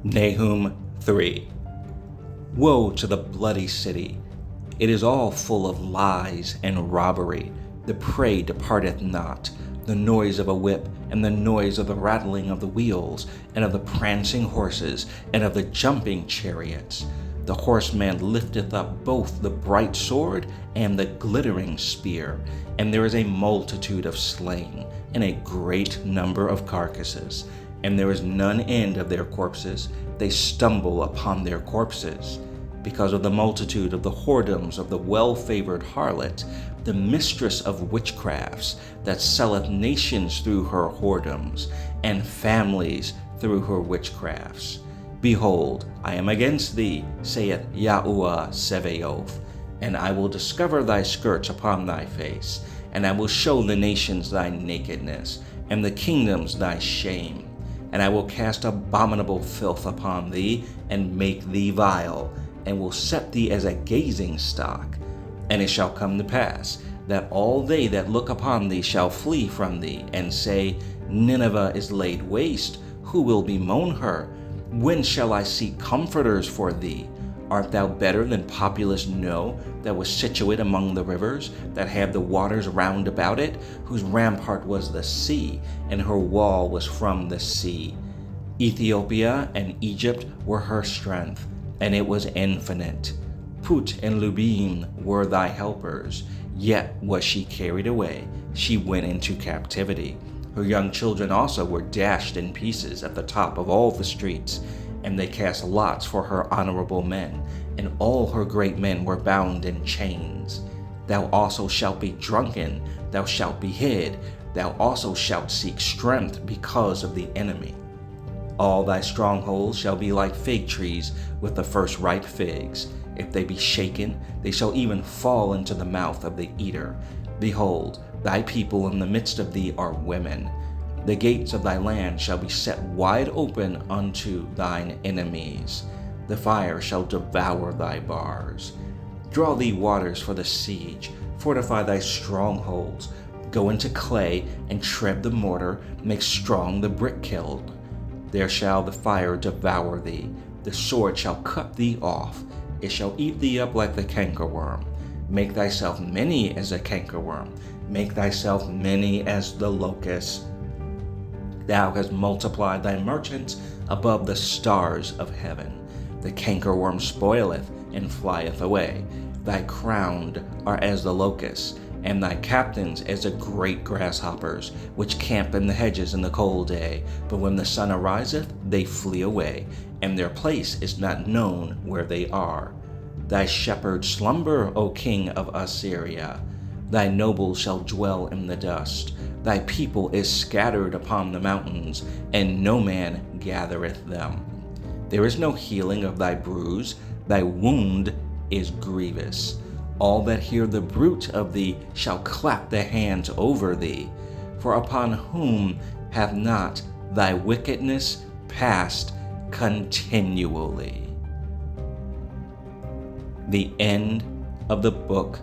Nahum 3. Woe to the bloody city! It is all full of lies and robbery. The prey departeth not. The noise of a whip, and the noise of the rattling of the wheels, and of the prancing horses, and of the jumping chariots. The horseman lifteth up both the bright sword and the glittering spear, and there is a multitude of slain, and a great number of carcasses, and there is none end of their corpses. They stumble upon their corpses. Because of the multitude of the whoredoms of the well-favored harlot, the mistress of witchcrafts, that selleth nations through her whoredoms, and families through her witchcrafts. Behold, I am against thee, saith Yahuwah Sebaoth, and I will discover thy skirts upon thy face, and I will show the nations thy nakedness, and the kingdoms thy shame. And I will cast abominable filth upon thee, and make thee vile, and will set thee as a gazing stock. And it shall come to pass, that all they that look upon thee shall flee from thee, and say, Nineveh is laid waste, who will bemoan her? When shall I seek comforters for thee? Art thou better than populous No, that was situate among the rivers, that had the waters round about it, whose rampart was the sea, and her wall was from the sea? Ethiopia and Egypt were her strength, and it was infinite. Put and Lubim were thy helpers, yet was she carried away, she went into captivity. Her young children also were dashed in pieces at the top of all the streets, and they cast lots for her honorable men, and all her great men were bound in chains. Thou also shalt be drunken, thou shalt be hid, thou also shalt seek strength because of the enemy. All thy strongholds shall be like fig trees with the first ripe figs. If they be shaken, they shall even fall into the mouth of the eater. Behold, thy people in the midst of thee are women. The gates of thy land shall be set wide open unto thine enemies. The fire shall devour thy bars. Draw thee waters for the siege, fortify thy strongholds. Go into clay and tread the mortar, make strong the brick kiln. There shall the fire devour thee, the sword shall cut thee off, it shall eat thee up like the cankerworm. Make thyself many as a cankerworm, make thyself many as the locust. Thou hast multiplied thy merchants above the stars of heaven. The cankerworm spoileth and flieth away. Thy crowned are as the locusts, and thy captains as the great grasshoppers, which camp in the hedges in the cold day. But when the sun ariseth, they flee away, and their place is not known where they are. Thy shepherds slumber, O king of Assyria. Thy nobles shall dwell in the dust. Thy people is scattered upon the mountains, and no man gathereth them. There is no healing of thy bruise, thy wound is grievous. All that hear the bruit of thee shall clap their hands over thee. For upon whom hath not thy wickedness passed continually? The end of the Book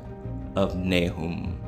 of Nahum.